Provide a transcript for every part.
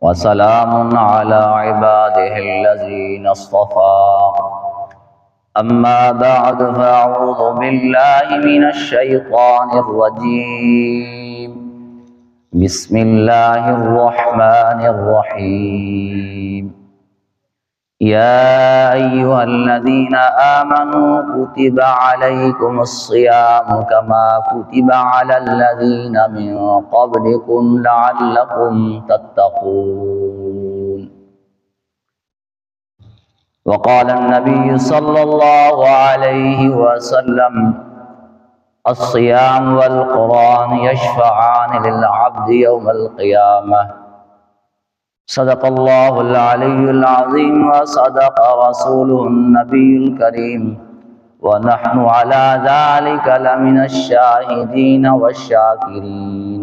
وسلام على عباده الذين اصطفى أما بعد فأعوذ بالله من الشيطان الرجيم بسم الله الرحمن الرحيم يا أيها الذين آمنوا كتب عليكم الصيام كما كتب على الذين من قبلكم لعلكم تتقون وقال النبي صلى الله عليه وسلم الصيام والقرآن يشفعان للعبد يوم القيامة صدق الله العلي العظيم وصدق رسوله النبي الكريم ونحن على ذلك لمن الشاهدين والشاكرين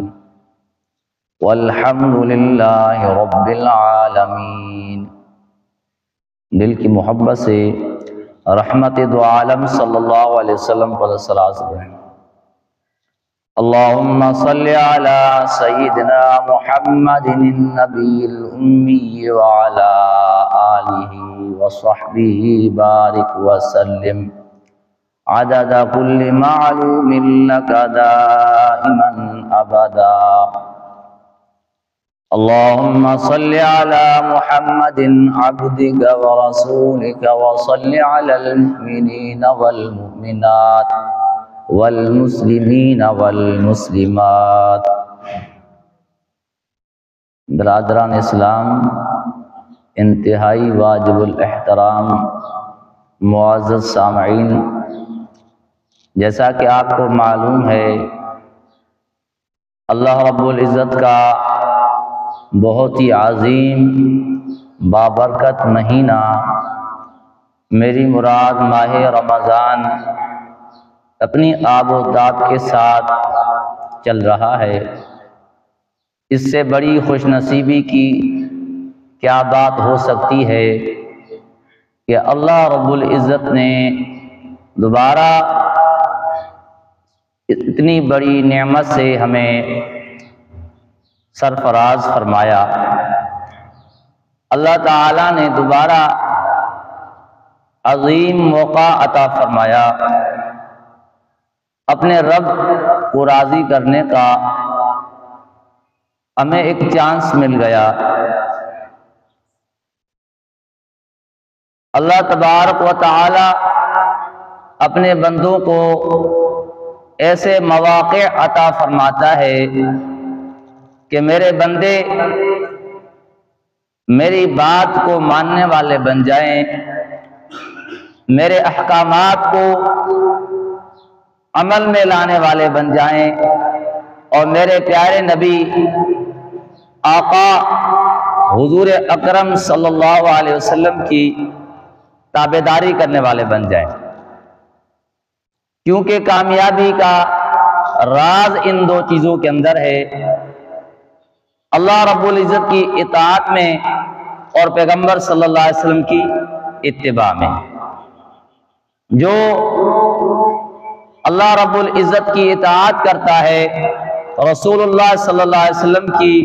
والحمد لله رب العالمین۔ دل کی محبت سے رحمت دو عالم صلی اللہ علیہ وسلم پر صلاۃ پڑھیں۔ اللہم صل علی سیدنا محمد النبی الأمی وعلی آلہ وصحبہ بارک وسلم عدد کل معلوم لک دائما ابدا۔ اللہم صل علی محمد عبدک ورسولک وصل علی المؤمنین والمؤمنات والمسلمین والمسلمات۔ برادران اسلام، انتہائی واجب الاحترام معزز سامعین، جیسا کہ آپ کو معلوم ہے اللہ رب العزت کا بہت ہی عظیم بابرکت مہینہ، میری مراد ماہ رمضان، اپنی آب و تاب کے ساتھ چل رہا ہے۔ اس سے بڑی خوش نصیبی کی کیا بات ہو سکتی ہے کہ اللہ رب العزت نے دوبارہ اتنی بڑی نعمت سے ہمیں سرفراز فرمایا۔ اللہ تعالیٰ نے دوبارہ عظیم موقع عطا فرمایا، اپنے رب کو راضی کرنے کا ہمیں ایک چانس مل گیا۔ اللہ تبارک و تعالی اپنے بندوں کو ایسے مواقع عطا فرماتا ہے کہ میرے بندے میری بات کو ماننے والے بن جائیں، میرے احکامات کو عمل میں لانے والے بن جائیں، اور میرے پیارے نبی آقا حضور اکرم صلی اللہ علیہ وسلم کی تابعداری کرنے والے بن جائیں، کیونکہ کامیابی کا راز ان دو چیزوں کے اندر ہے، اللہ رب العزت کی اطاعت میں اور پیغمبر صلی اللہ علیہ وسلم کی اتباع میں۔ جو اللہ رب العزت کی اطاعت کرتا ہے، رسول اللہ صلی اللہ علیہ وسلم کی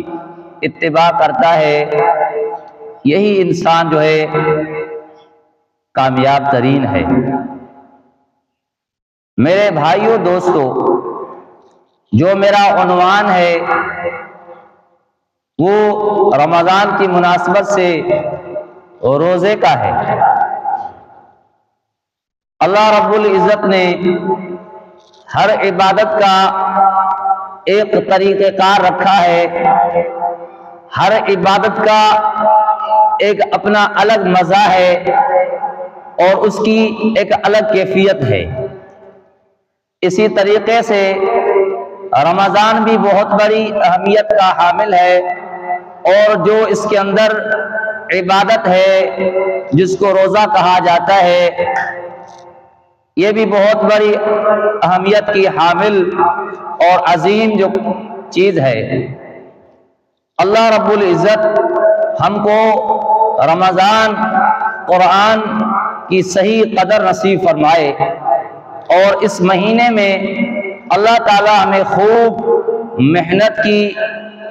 اتباع کرتا ہے، یہی انسان جو ہے کامیاب ترین ہے۔ میرے بھائیوں دوستو، جو میرا عنوان ہے وہ رمضان کی مناسبت سے روزے کا ہے۔ اللہ رب العزت نے ہر عبادت کا ایک طریقہ کار رکھا ہے، ہر عبادت کا ایک اپنا الگ مزہ ہے اور اس کی ایک الگ کیفیت ہے۔ اسی طریقے سے رمضان بھی بہت بڑی اہمیت کا حامل ہے، اور جو اس کے اندر عبادت ہے جس کو روزہ کہا جاتا ہے، یہ بھی بہت بڑی اہمیت کی حامل اور عظیم جو چیز ہے۔ اللہ رب العزت ہم کو رمضان قرآن کی صحیح قدر نصیب فرمائے، اور اس مہینے میں اللہ تعالی ہمیں خوب محنت کی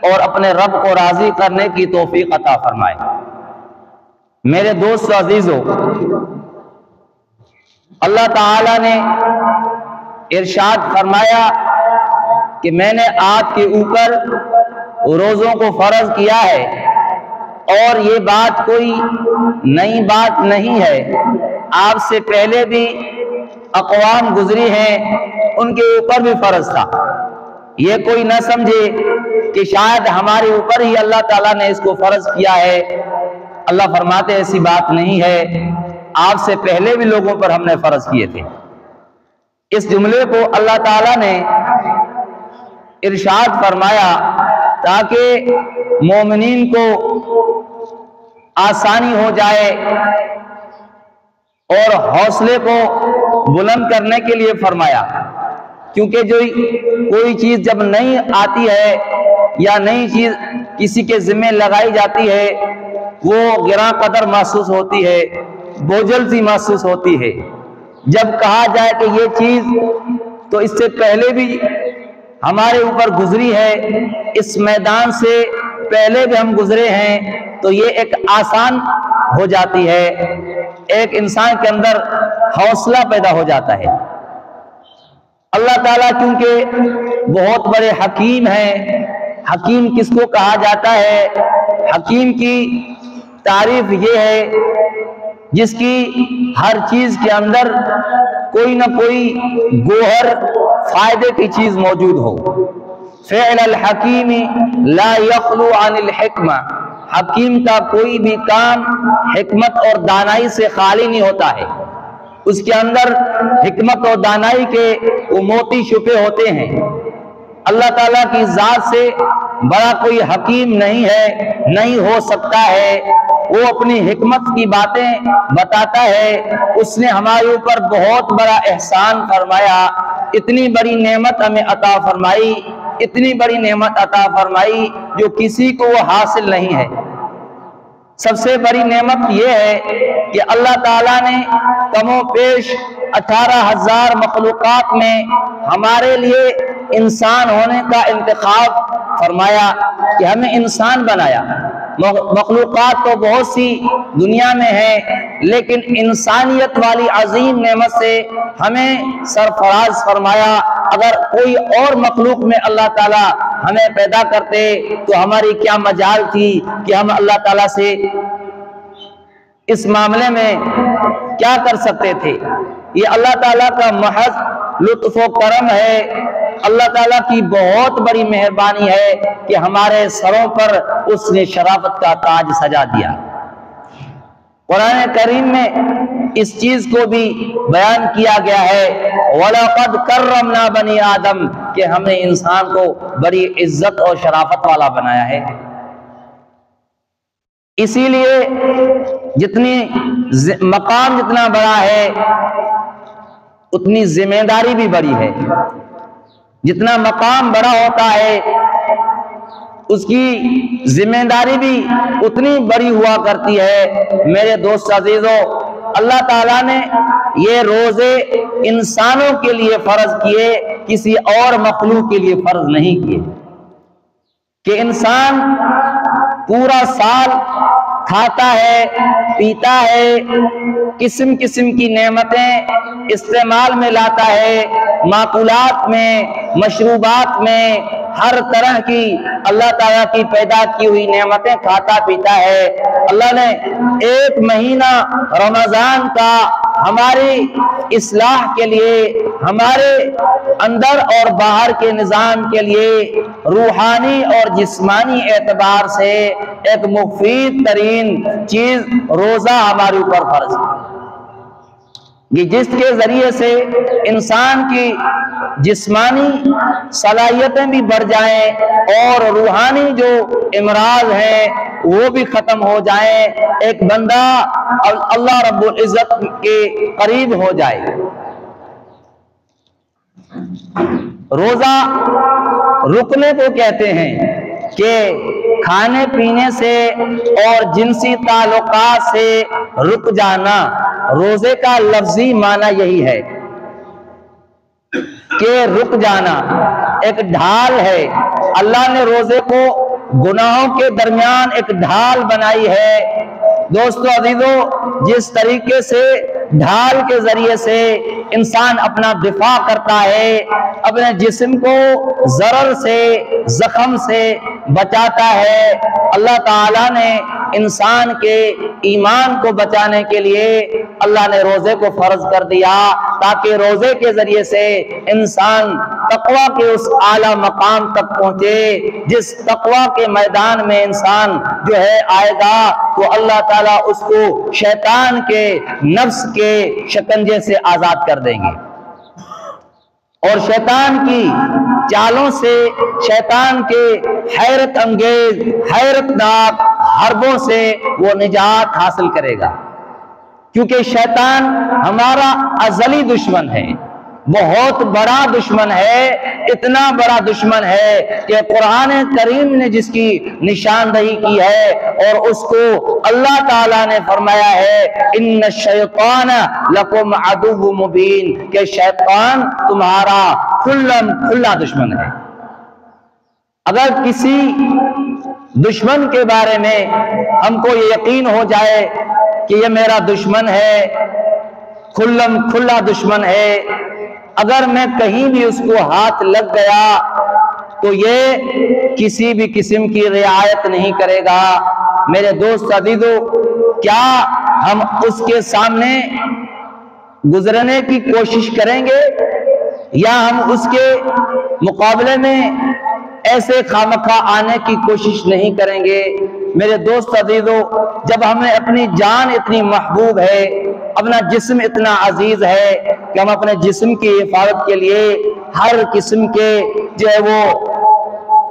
اور اپنے رب کو راضی کرنے کی توفیق عطا فرمائے۔ میرے دوست عزیزو، اللہ تعالیٰ نے ارشاد فرمایا کہ میں نے آپ کے اوپر روزوں کو فرض کیا ہے، اور یہ بات کوئی نئی بات نہیں ہے، آپ سے پہلے بھی اقوام گزری ہیں، ان کے اوپر بھی فرض تھا۔ یہ کوئی نہ سمجھے کہ شاید ہمارے اوپر ہی اللہ تعالیٰ نے اس کو فرض کیا ہے۔ اللہ فرماتے ایسی بات نہیں ہے، آپ سے پہلے بھی لوگوں پر ہم نے فرض کیے تھے۔ اس جملے کو اللہ تعالیٰ نے ارشاد فرمایا تاکہ مومنین کو آسانی ہو جائے، اور حوصلے کو بلند کرنے کے لیے فرمایا، کیونکہ جو کوئی چیز جب نئی آتی ہے یا نئی چیز کسی کے ذمہ لگائی جاتی ہے، وہ گراں قدر محسوس ہوتی ہے، بوجھل سی محسوس ہوتی ہے۔ جب کہا جائے کہ یہ چیز تو اس سے پہلے بھی ہمارے اوپر گزری ہے، اس میدان سے پہلے بھی ہم گزرے ہیں، تو یہ ایک آسان ہو جاتی ہے، ایک انسان کے اندر حوصلہ پیدا ہو جاتا ہے۔ اللہ تعالیٰ کیونکہ بہت بڑے حکیم ہیں، حکیم کس کو کہا جاتا ہے؟ حکیم کی تعریف یہ ہے جس کی ہر چیز کے اندر کوئی نہ کوئی گوہر فائدے کی چیز موجود ہو۔ فعل الحکیم لا یخلو عن الحکمہ، حکیم کا کوئی بھی کام حکمت اور دانائی سے خالی نہیں ہوتا ہے، اس کے اندر حکمت اور دانائی کے وہ موتی چھپے ہوتے ہیں۔ اللہ تعالیٰ کی ذات سے بڑا کوئی حکیم نہیں ہے، نہیں ہو سکتا ہے، وہ اپنی حکمت کی باتیں بتاتا ہے۔ اس نے ہمارے اوپر بہت بڑا احسان فرمایا، اتنی بڑی نعمت ہمیں عطا فرمائی، اتنی بڑی نعمت عطا فرمائی جو کسی کو وہ حاصل نہیں ہے۔ سب سے بڑی نعمت یہ ہے کہ اللہ تعالیٰ نے کم و بیش 18,000 مخلوقات میں ہمارے لیے انسان ہونے کا انتخاب فرمایا کہ ہمیں انسان بنایا۔ مخلوقات تو بہت سی دنیا میں ہیں، لیکن انسانیت والی عظیم نعمت سے ہمیں سرفراز فرمایا۔ اگر کوئی اور مخلوق میں اللہ تعالیٰ ہمیں پیدا کرتے تو ہماری کیا مجال تھی کہ ہم اللہ تعالیٰ سے اس معاملے میں کیا کر سکتے تھے۔ یہ اللہ تعالیٰ کا محض لطف و کرم ہے، اللہ تعالیٰ کی بہت بڑی مہربانی ہے کہ ہمارے سروں پر اس نے شرافت کا تاج سجا دیا۔ قرآن کریم میں اس چیز کو بھی بیان کیا گیا ہے، وَلَقَدْ كَرَّمْنَا بَنِي آدم، کہ ہم نے انسان کو بڑی عزت اور شرافت والا بنایا ہے۔ اسی لیے جتنی مقام جتنا بڑا ہے اتنی ذمہ داری بھی بڑی ہے۔ جتنا مقام بڑا ہوتا ہے اس کی ذمہ داری بھی اتنی بڑی ہوا کرتی ہے۔ میرے دوست عزیزو، اللہ تعالیٰ نے یہ روزے انسانوں کے لیے فرض کیے، کسی اور مخلوق کے لیے فرض نہیں کیے، کہ انسان پورا سال کھاتا ہے، پیتا ہے، قسم قسم کی نعمتیں استعمال میں لاتا ہے، معقولات میں، مشروبات میں، ہر طرح کی اللہ تعالیٰ کی پیدا کی ہوئی نعمتیں کھاتا پیتا ہے۔ اللہ نے ایک مہینہ رمضان کا ہماری اصلاح کے لیے، ہمارے اندر اور باہر کے نظام کے لیے روحانی اور جسمانی اعتبار سے ایک مفید ترین چیز روزہ ہمارے اوپر فرض ہے، جس کے ذریعے سے انسان کی جسمانی صلاحیتیں بھی بڑھ جائیں اور روحانی جو امراض ہیں وہ بھی ختم ہو جائیں، ایک بندہ اللہ رب العزت کے قریب ہو جائے۔ روزہ رکنے کو کہتے ہیں کہ کھانے پینے سے اور جنسی تعلقات سے رک جانا، روزے کا لفظی معنی یہی ہے کہ رک جانا، ایک ڈھال ہے۔ اللہ نے روزے کو گناہوں کے درمیان ایک ڈھال بنائی ہے۔ دوستو عزیزو، جس طریقے سے ڈھال کے ذریعے سے انسان اپنا دفاع کرتا ہے، اپنے جسم کو ضرر سے، زخم سے بچاتا ہے، اللہ تعالیٰ نے انسان کے ایمان کو بچانے کے لیے اللہ نے روزے کو فرض کر دیا، تاکہ روزے کے ذریعے سے انسان تقویٰ کے اس اعلیٰ مقام تک پہنچے، جس تقویٰ کے میدان میں انسان جو ہے آئے گا تو اللہ تعالیٰ اس کو شیطان کے، نفس کے شکنجے سے آزاد کر دیں گے، اور شیطان کی چالوں سے، شیطان کے حیرت انگیز، حیرت ناک حربوں سے وہ نجات حاصل کرے گا، کیونکہ شیطان ہمارا ازلی دشمن ہے، بہت بڑا دشمن ہے، اتنا بڑا دشمن ہے کہ قرآن کریم نے جس کی نشاندہی کی ہے، اور اس کو اللہ تعالیٰ نے فرمایا ہے ان الشیطان لکم عدو مبین، کہ شیطان تمہارا کھلا دشمن ہے۔ اگر کسی دشمن کے بارے میں ہم کو یہ یقین ہو جائے کہ یہ میرا دشمن ہے، کھلا دشمن ہے، اگر میں کہیں بھی اس کو ہاتھ لگ گیا تو یہ کسی بھی قسم کی رعایت نہیں کرے گا۔ میرے دوست عزیزو، کیا ہم اس کے سامنے گزرنے کی کوشش کریں گے، یا ہم اس کے مقابلے میں ایسے خامخواہ آنے کی کوشش نہیں کریں گے؟ میرے دوست عزیزو، جب ہمیں اپنی جان اتنی محبوب ہے، اپنا جسم اتنا عزیز ہے کہ ہم اپنے جسم کی حفاظت کے لیے ہر قسم کے جو ہے وہ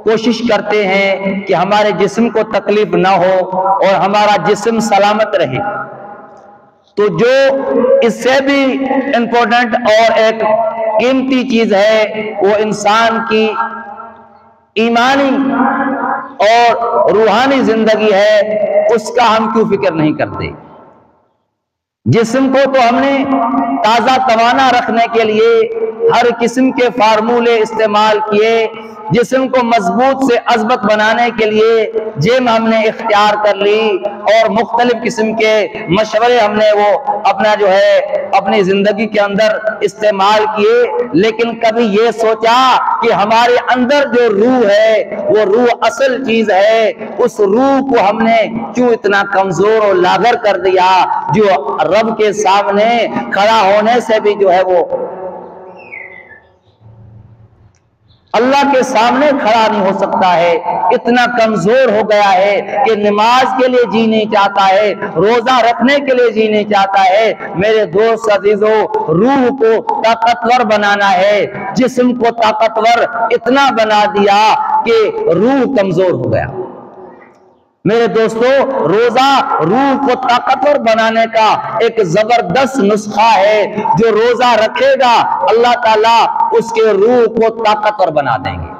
کوشش کرتے ہیں کہ ہمارے جسم کو تکلیف نہ ہو اور ہمارا جسم سلامت رہے، تو جو اس سے بھی امپورٹنٹ اور ایک قیمتی چیز ہے وہ انسان کی ایمانی اور روحانی زندگی ہے، اس کا ہم کیوں فکر نہیں کرتے؟ جسم کو تو ہم نے تازہ توانا رکھنے کے لیے ہر قسم کے فارمولے استعمال کیے، جسم کو مضبوط سے عضبت بنانے کے لیے جم ہم نے اختیار کر لی، اور مختلف قسم کے مشورے ہم نے وہ اپنا جو ہے اپنی زندگی کے اندر استعمال کیے، لیکن کبھی یہ سوچا کہ ہمارے اندر جو روح ہے، وہ روح اصل چیز ہے، اس روح کو ہم نے کیوں اتنا کمزور اور لاغر کر دیا، جو رب کے سامنے کھڑا ہونے سے بھی جو ہے وہ اللہ کے سامنے کھڑا نہیں ہو سکتا ہے، اتنا کمزور ہو گیا ہے کہ نماز کے لیے جی نہیں چاہتا ہے، روزہ رکھنے کے لیے جی نہیں چاہتا ہے۔ میرے دوست عزیزو، روح کو طاقتور بنانا ہے، جسم کو طاقتور اتنا بنا دیا کہ روح کمزور ہو گیا۔ میرے دوستو، روزہ روح کو طاقتور بنانے کا ایک زبردست نسخہ ہے، جو روزہ رکھے گا اللہ تعالیٰ اس کے روح کو طاقتور بنا دیں گے۔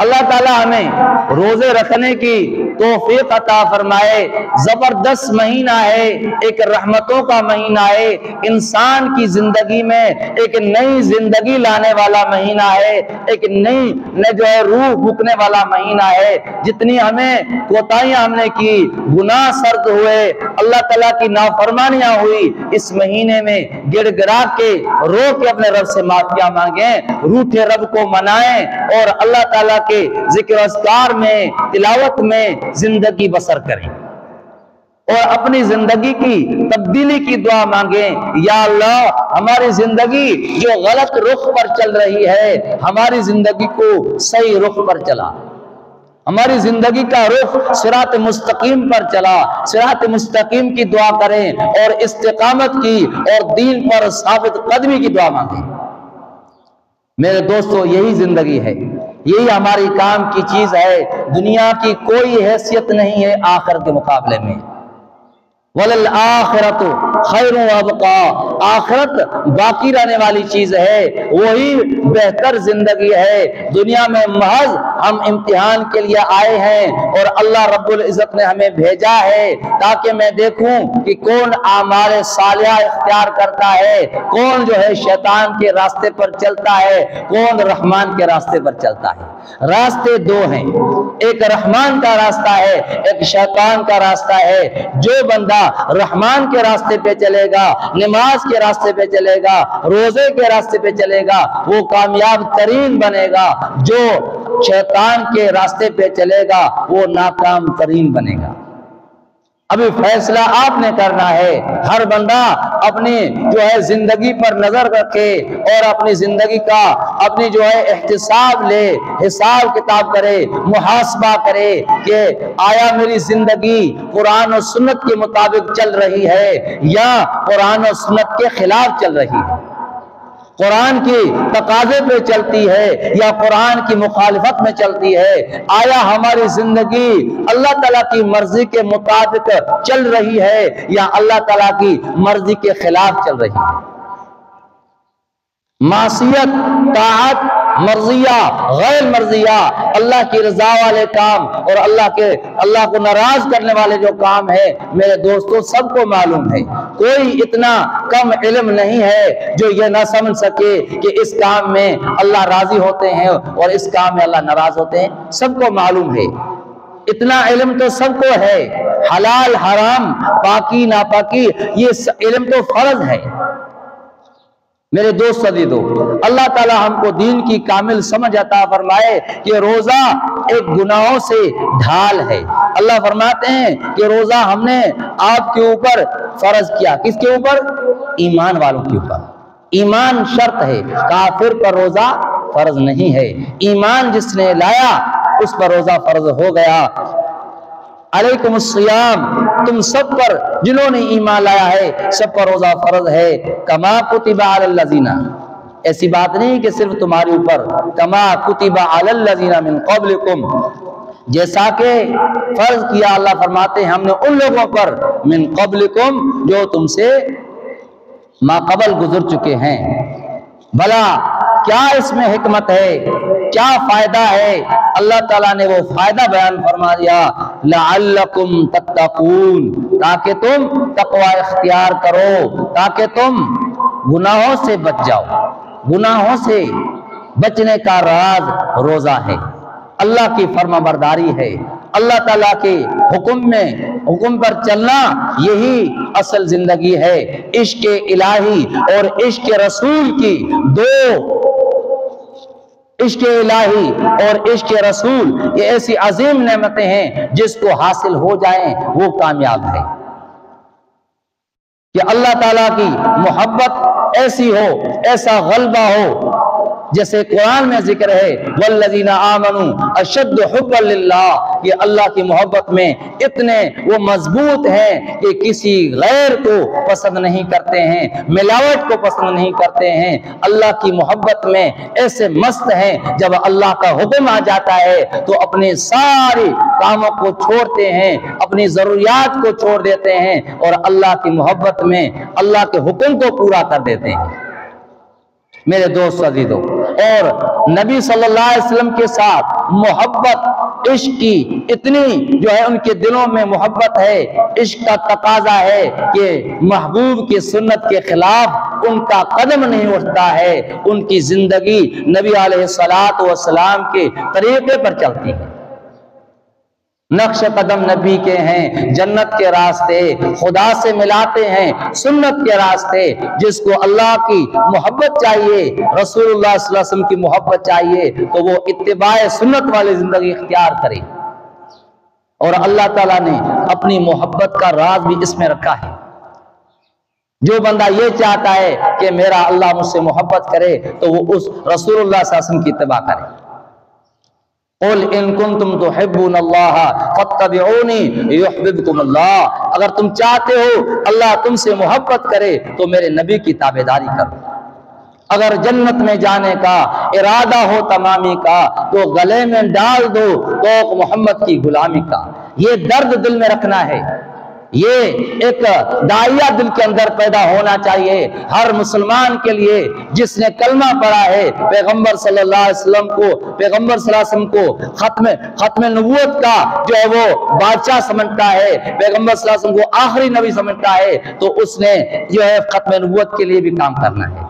اللہ تعالیٰ ہمیں روزے رکھنے کی توفیق عطا فرمائے۔ زبردست مہینہ ہے، ایک رحمتوں کا مہینہ ہے، انسان کی زندگی میں ایک نئی زندگی لانے والا مہینہ ہے، ایک نئی جو ہے روح پھونکنے والا مہینہ ہے۔ جتنی ہمیں کوتاہیاں ہم نے کی، گناہ سرد ہوئے، اللہ تعالیٰ کی نافرمانیاں ہوئی، اس مہینے میں گڑ گڑا کے رو کے اپنے رب سے معافیاں مانگیں، روٹھے رب کو منائیں، اور اللہ تعالیٰ کے ذکر اذکار میں، تلاوت میں زندگی بسر کریں، اور اپنی زندگی کی تبدیلی کی دعا مانگیں۔ یا اللہ، ہماری زندگی جو غلط رخ پر چل رہی ہے، ہماری زندگی کو صحیح رخ پر چلا، ہماری زندگی کا رخ صراط مستقیم پر چلا۔ صراط مستقیم کی دعا کریں، اور استقامت کی اور دین پر ثابت قدمی کی دعا مانگیں۔ میرے دوستو، یہی زندگی ہے، یہی ہماری کام کی چیز ہے۔ دنیا کی کوئی حیثیت نہیں ہے آخرت کے مقابلے میں۔ وَلَلْآخِرَةُ خَيْرٌ وَأَبْقَىٰ، آخرت باقی رہنے والی چیز ہے، وہی بہتر زندگی ہے۔ دنیا میں محض ہم امتحان کے لیے آئے ہیں، اور اللہ رب العزت نے ہمیں بھیجا ہے تاکہ میں دیکھوں کہ کون اعمال صالحہ اختیار کرتا ہے، کون جو ہے شیطان کے راستے پر چلتا ہے، کون رحمان کے راستے پر چلتا ہے۔ راستے دو ہیں، ایک رحمان کا راستہ ہے، ایک شیطان کا راستہ ہے۔ جو بندہ رحمان کے راستے پہ چلے گا، نماز کے راستے پہ چلے گا، روزے کے راستے پہ چلے گا، وہ کامیاب ترین بنے گا۔ جو شیطان کے راستے پہ چلے گا وہ ناکام ترین بنے گا۔ ابھی فیصلہ آپ نے کرنا ہے۔ ہر بندہ اپنی جو ہے زندگی پر نظر رکھے اور اپنی زندگی کا اپنی جو ہے احتساب لے، حساب کتاب کرے، محاسبہ کرے کہ آیا میری زندگی قرآن و سنت کے مطابق چل رہی ہے یا قرآن و سنت کے خلاف چل رہی ہے، قرآن کی تقاضے پہ چلتی ہے یا قرآن کی مخالفت میں چلتی ہے، آیا ہماری زندگی اللہ تعالیٰ کی مرضی کے مطابق چل رہی ہے یا اللہ تعالیٰ کی مرضی کے خلاف چل رہی ہے۔ معصیت، طاعت، مرضیہ، غیر مرضیہ، اللہ کی رضا والے کام اور اللہ کو ناراض کرنے والے جو کام ہے، میرے دوستوں سب کو معلوم ہے۔ کوئی اتنا کم علم نہیں ہے جو یہ نہ سمجھ سکے کہ اس کام میں اللہ راضی ہوتے ہیں اور اس کام میں اللہ ناراض ہوتے ہیں، سب کو معلوم ہے۔ اتنا علم تو سب کو ہے، حلال حرام، پاکی ناپاکی، یہ علم تو فرض ہے۔ میرے دوست عزیزو، اللہ تعالی ہم کو دین کی کامل سمجھ عطا فرمائے کہ روزہ ایک گناہوں سے ڈھال ہے۔ اللہ فرماتے ہیں کہ روزہ ہم نے آپ کے اوپر فرض کیا۔ کس کے اوپر؟ ایمان والوں کے اوپر۔ ایمان شرط ہے، کافر پر روزہ فرض نہیں ہے۔ ایمان جس نے لایا اس پر روزہ فرض ہو گیا۔ علیکم الصیام، تم سب پر جنہوں نے ایمان لایا ہے سب پر روزہ فرض ہے۔ کما کتب علی الذین، ایسی بات نہیں کہ صرف تمہارے اوپر، کما کتب علی الذین من قبلکم، جیسا کہ فرض کیا اللہ فرماتے ہیں ہم نے ان لوگوں پر من قبلکم جو تم سے ما قبل گزر چکے ہیں۔ بھلا کیا اس میں حکمت ہے، کیا فائدہ ہے؟ اللہ تعالیٰ نے وہ فائدہ بیان فرما دیا، لعلکم تتقون، تاکہ تم تقوی اختیار کرو، تاکہ تم گناہوں سے بچ جاؤ۔ گناہوں سے بچنے کا راز روزہ ہے، اللہ کی فرما برداری ہے، اللہ تعالیٰ کے حکم پر چلنا، یہی اصل زندگی ہے۔ عشق الہی اور عشق رسول کی عشق الہی اور عشق رسول یہ ایسی عظیم نعمتیں ہیں جس کو حاصل ہو جائیں وہ کامیاب ہے۔ کہ اللہ تعالیٰ کی محبت ایسی ہو، ایسا غلبہ ہو، جیسے قرآن میں ذکر ہے والذین آمنوا اشد حبا للہ، یہ اللہ کی محبت میں اتنے وہ مضبوط ہیں کہ کسی غیر کو پسند نہیں کرتے ہیں، ملاوٹ کو پسند نہیں کرتے ہیں، اللہ کی محبت میں ایسے مست ہیں جب اللہ کا حکم آ جاتا ہے تو اپنے سارے کاموں کو چھوڑتے ہیں، اپنی ضروریات کو چھوڑ دیتے ہیں اور اللہ کی محبت میں اللہ کے حکم کو پورا کر دیتے ہیں۔ میرے دوست عزیزو، اور نبی صلی اللہ علیہ وسلم کے ساتھ محبت، عشق کی اتنی جو ہے ان کے دلوں میں محبت ہے، عشق کا تقاضا ہے کہ محبوب کی سنت کے خلاف ان کا قدم نہیں اٹھتا ہے، ان کی زندگی نبی علیہ السلام کے طریقے پر چلتی ہے۔ نقش قدم نبی کے ہیں، جنت کے راستے، خدا سے ملاتے ہیں، سنت کے راستے۔ جس کو اللہ کی محبت چاہیے، رسول اللہ صلی اللہ علیہ وسلم کی محبت چاہیے تو وہ اتباع سنت والی زندگی اختیار کرے۔ اور اللہ تعالیٰ نے اپنی محبت کا راز بھی اس میں رکھا ہے۔ جو بندہ یہ چاہتا ہے کہ میرا اللہ مجھ سے محبت کرے تو وہ اس رسول اللہ صلی اللہ علیہ وسلم کی اتباع کرے۔ قل ان کنتم تحبون اللہ فاتبعونی یحببکم اللہ، اگر تم چاہتے ہو اللہ تم سے محبت کرے تو میرے نبی کی تابعداری کرو۔ اگر جنت میں جانے کا ارادہ ہو تمامی کا تو گلے میں ڈال دو توق محمد کی غلامی کا۔ یہ درد دل میں رکھنا ہے، یہ ایک داعیہ دل کے اندر پیدا ہونا چاہیے ہر مسلمان کے لیے جس نے کلمہ پڑھا ہے، پیغمبر صلی اللہ علیہ وسلم کو ختم نبوت کا جو ہے وہ بادشاہ سمجھتا ہے، پیغمبر صلی اللہ علیہ وسلم کو آخری نبی سمجھتا ہے، تو اس نے جو ہے ختم نبوت کے لیے بھی کام کرنا ہے۔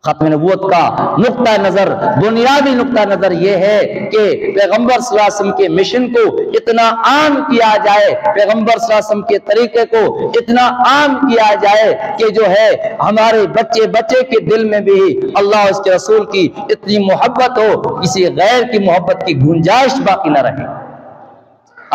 ختم نبوت کا نقطہ نظر، بنیادی نقطہ نظر یہ ہے کہ پیغمبر صلی اللہ علیہ وسلم کے مشن کو اتنا عام کیا جائے، پیغمبر صلی اللہ علیہ وسلم کے طریقے کو اتنا عام کیا جائے کہ جو ہے ہمارے بچے بچے کے دل میں بھی اللہ اس کے رسول کی اتنی محبت ہو، کسی غیر کی محبت کی گنجائش باقی نہ رہے۔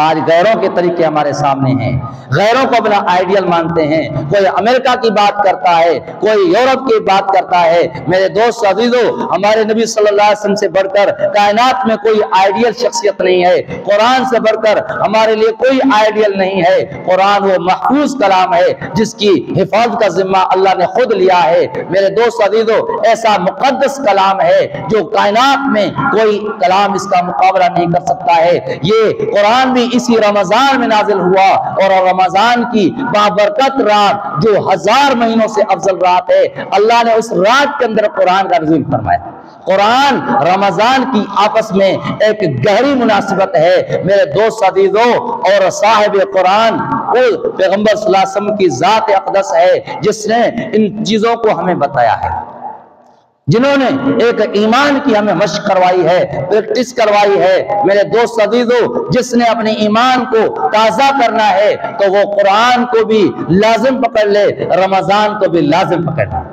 آج غیروں کے طریقے ہمارے سامنے ہیں، غیروں کو اپنا آئیڈیل مانتے ہیں، کوئی امریکہ کی بات کرتا ہے، کوئی یورپ کی بات کرتا ہے۔ میرے دوست عزیزو، ہمارے نبی صلی اللہ علیہ وسلم سے بڑھ کر کائنات میں کوئی آئیڈیل شخصیت نہیں ہے، قرآن سے بڑھ کر ہمارے لیے کوئی آئیڈیل نہیں ہے۔ قرآن وہ محفوظ کلام ہے جس کی حفاظت کا ذمہ اللہ نے خود لیا ہے۔ میرے دوست عزیزو، ایسا مقدس کلام ہے جو کائنات میں کوئی کلام اس کا مقابلہ نہیں کر سکتا ہے۔ یہ قرآن بھی اسی رمضان میں نازل ہوا، اور رمضان کی بابرکت رات جو 1000 مہینوں سے افضل رات ہے، اللہ نے اس رات کے اندر قرآن کا نزول فرمایا۔ قرآن رمضان کی آپس میں ایک گہری مناسبت ہے۔ میرے دوست عزیزوں، اور صاحب قرآن وہ پیغمبر صلی اللہ علیہ وسلم کی ذات اقدس ہے جس نے ان چیزوں کو ہمیں بتایا ہے، جنہوں نے ایک ایمان کی ہمیں مشق کروائی ہے، پریکٹس کروائی ہے۔ میرے دوست عزیزو، جس نے اپنے ایمان کو تازہ کرنا ہے تو وہ قرآن کو بھی لازم پکڑ لے، رمضان کو بھی لازم پکڑ لے۔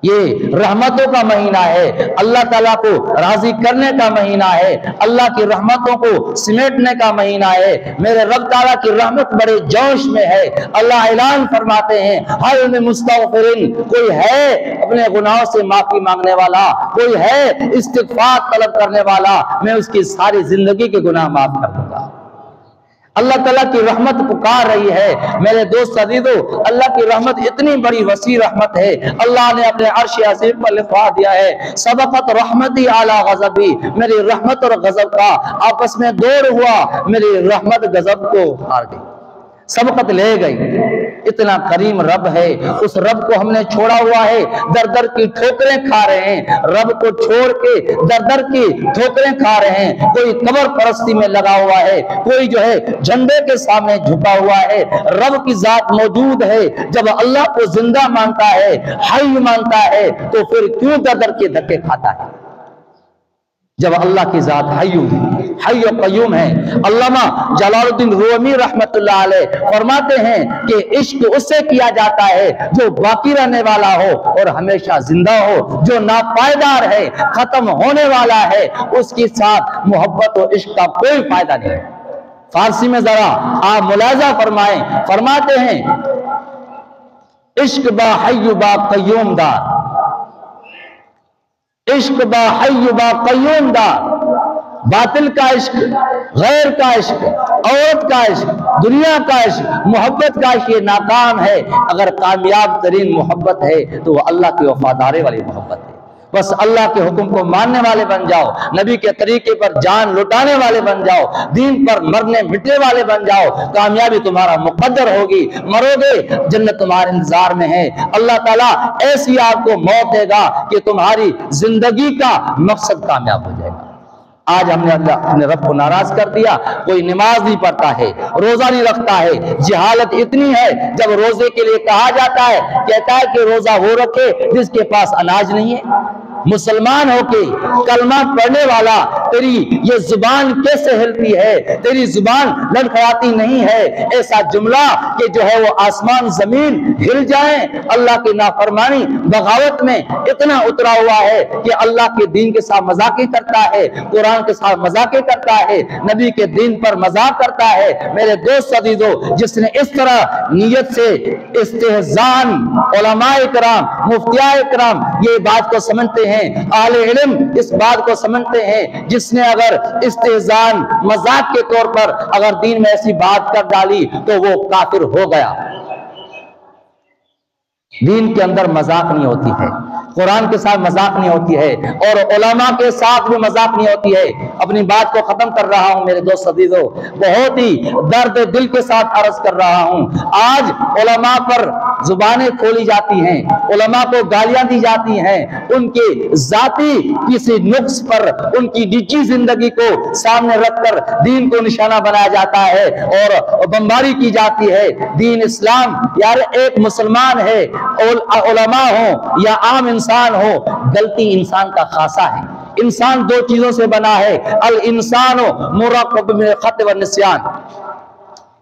یہ رحمتوں کا مہینہ ہے، اللہ تعالیٰ کو راضی کرنے کا مہینہ ہے، اللہ کی رحمتوں کو سمیٹنے کا مہینہ ہے۔ میرے رب تعالیٰ کی رحمت بڑے جوش میں ہے۔ اللہ اعلان فرماتے ہیں، حل من مستغفرین، کوئی ہے اپنے گناہوں سے معافی مانگنے والا، کوئی ہے استغفار طلب کرنے والا، میں اس کی ساری زندگی کے گناہ معاف کر دوں گا۔ اللہ تعالیٰ کی رحمت پکار رہی ہے۔ میرے دوست عزیزو، اللہ کی رحمت اتنی بڑی وسیع رحمت ہے، اللہ نے اپنے عرش عظیم پر لکھوا دیا ہے، سبقت رحمتی اعلی غضبی، میری رحمت اور غضب کا آپس میں دور ہوا، میری رحمت غضب کو ہار گئی، سبقت لے گئی۔ اتنا کریم رب ہے، اس رب کو ہم نے چھوڑا ہوا ہے، در در کی ٹھوکریں کھا رہے ہیں، رب کو چھوڑ کے در در کی ٹھوکریں کھا رہے ہیں۔ کوئی قبر پرستی میں لگا ہوا ہے، کوئی جو ہے جھنڈے کے سامنے جھکا ہوا ہے۔ رب کی ذات موجود ہے، جب اللہ کو زندہ مانتا ہے، حی مانتا ہے، تو پھر کیوں در در کے دھکے کھاتا ہے؟ جب اللہ کی ذات حی و قیوم ہے۔ علامہ جلال الدین رومی رحمت اللہ علیہ فرماتے ہیں کہ عشق اس سے کیا جاتا ہے جو باقی رہنے والا ہو اور ہمیشہ زندہ ہو، جو ناپائیدار ہے، ختم ہونے والا ہے، اس کے ساتھ محبت و عشق کا کوئی فائدہ نہیں ہے۔ فارسی میں ذرا آپ ملاحظہ فرمائیں، فرماتے ہیں عشق با حی با قیوم دار، عشق با حی با قیوم دار، باطل کا عشق، غیر کا عشق، عورت کا عشق، دنیا کا عشق، محبت کا عشق، یہ ناکام ہے۔ اگر کامیاب ترین محبت ہے تو وہ اللہ کی وفاداری والی محبت ہے۔ بس اللہ کے حکم کو ماننے والے بن جاؤ، نبی کے طریقے پر جان لٹانے والے بن جاؤ، دین پر مرنے مٹنے والے بن جاؤ، کامیابی تمہارا مقدر ہوگی، مرو گے جنت تمہارے انتظار میں ہے۔ اللہ تعالیٰ ایسی آپ کو موت دے گا کہ تمہاری زندگی کا مقصد کامیاب ہو جائے گا۔ آج ہم نے اپنے رب کو ناراض کر دیا، کوئی نماز نہیں پڑھتا ہے، روزہ نہیں رکھتا ہے۔ جہالت اتنی ہے، جب روزے کے لیے کہا جاتا ہے، کہتا ہے کہ روزہ وہ رکھے جس کے پاس اناج نہیں ہے۔ مسلمان ہو کے کلمہ پڑھنے والا، تیری یہ زبان کیسے ہلتی ہے؟ تیری زبان لڑکھڑاتی نہیں ہے؟ ایسا جملہ کہ جو ہے وہ آسمان زمین ہل جائیں۔ اللہ کی نافرمانی بغاوت میں اتنا اترا ہوا ہے کہ اللہ کے دین کے ساتھ مذاق کرتا ہے، قرآن کے ساتھ مذاق کرتا ہے، نبی کے دین پر مذاق کرتا ہے۔ میرے دوست عزیزو، جس نے اس طرح نیت سے استہزان، علماء کرام، مفتیاء کرام یہ بات کو سمجھتے ہیں، اہل علم اس بات کو سمجھتے ہیں، جس نے اگر استہزان مذاق کے طور پر اگر دین میں ایسی بات کر ڈالی تو وہ کافر ہو گیا۔ دین کے اندر مذاق نہیں ہوتی ہے، قرآن کے ساتھ مذاق نہیں ہوتی ہے، اور علماء کے ساتھ بھی مذاق نہیں ہوتی ہے۔ اپنی بات کو ختم کر رہا ہوں میرے دوست عزیزو، بہت ہی درد دل کے ساتھ عرض کر رہا ہوں۔ آج علماء پر زبانیں کھولی جاتی ہیں، علماء کو گالیاں دی جاتی ہیں، ان کے ذاتی کسی نقص پر ان کی نجی زندگی کو سامنے رکھ کر دین کو نشانہ بنایا جاتا ہے اور بمباری کی جاتی ہے۔ دین اسلام یار ایک مسلمان ہے، علماء ہوں یا عام انسان ہو، غلطی انسان کا خاصہ ہے۔ انسان دو چیزوں سے بنا ہے، الانسان مرکب من الخطأ والنسیان،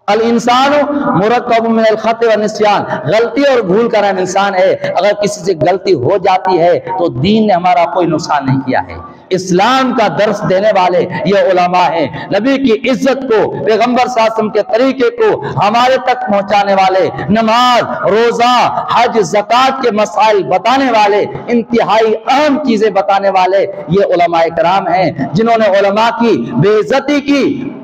الانسان مرکب من الخطأ والنسیان، غلطی اور بھول کا نام انسان ہے۔ اگر کسی سے غلطی ہو جاتی ہے تو دین نے ہمارا کوئی نقصان نہیں کیا ہے۔ اسلام کا درس دینے والے یہ علماء ہیں، نبی کی عزت کو، پیغمبر صلی اللہ علیہ وسلم کے طریقے کو ہمارے تک پہنچانے والے، نماز، روزہ، حج، زکوٰۃ کے مسائل بتانے والے، انتہائی اہم چیزیں بتانے والے یہ علماء کرام ہیں، جنہوں نے علماء کی بے عزتی کی۔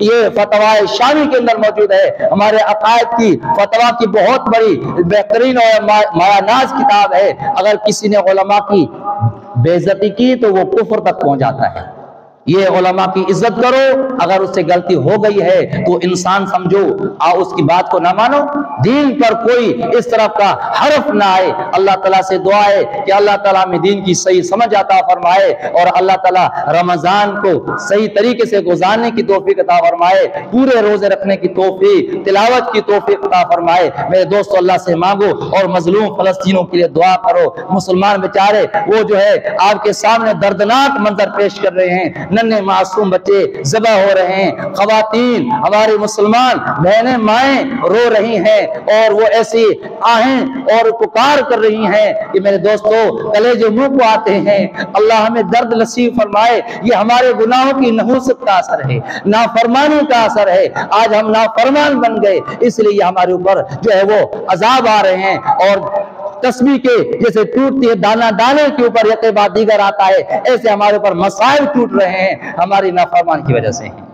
یہ فتوی شامی کے اندر موجود ہے، ہمارے عقائد کی فتویٰ کی بہت بڑی بہترین اور مایہ ناز کتاب ہے۔ اگر کسی نے علماء کی بے عزتی کی تو وہ کفر تک پہنچ جاتا ہے۔ یہ علماء کی عزت کرو، اگر اس سے غلطی ہو گئی ہے تو انسان سمجھو، اس کی بات کو نہ مانو، دین پر کوئی اس طرح کا حرف نہ آئے۔ اللہ تعالیٰ سے دعا ہے کہ اللہ تعالیٰ ہمیں دین کی صحیح سمجھ عطا فرمائے، اور اللہ تعالیٰ رمضان کو صحیح طریقے سے گزارنے کی توفیق عطا فرمائے، پورے روزے رکھنے کی توفیق، تلاوت کی توفیق عطا فرمائے۔ میرے دوستو، اللہ سے مانگو اور مظلوم فلسطینوں کے لیے دعا کرو۔ مسلمان بیچارے وہ جو ہے آپ کے سامنے دردناک منظر پیش کر رہے ہیں، ننھے معصوم بچے ذبح ہو رہے ہیں، خواتین ہماری مسلمان بہنیں مائیں رو رہی ہیں، اور وہ ایسی آہیں اور پکار کر رہی ہیں کہ میرے دوستو کلیجے منہ کو آتے ہیں۔ اللہ ہمیں درد نصیب فرمائے۔ یہ ہمارے گناہوں کی نحوست کا اثر ہے، نافرمانی کا اثر ہے۔ آج ہم نافرمان بن گئے، اس لیے ہمارے اوپر جو ہے وہ عذاب آ رہے ہیں، اور تسبیح کے جیسے ٹوٹتی ہے دانہ دانے کے اوپر یکے بعد دیگر آتا ہے، ایسے ہمارے اوپر مسائل ٹوٹ رہے ہیں، ہماری نافرمانی کی وجہ سے ہیں۔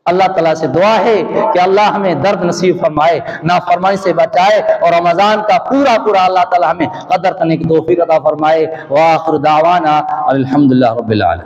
اللہ تعالیٰ سے دعا ہے کہ اللہ ہمیں درد نصیب فرمائے، نافرمانی سے بچائے، اور رمضان کا پورا اللہ تعالیٰ ہمیں قدر کرنے کی توفیق عطا فرمائے۔ وآخر دعوانا الحمدللہ رب العالمین۔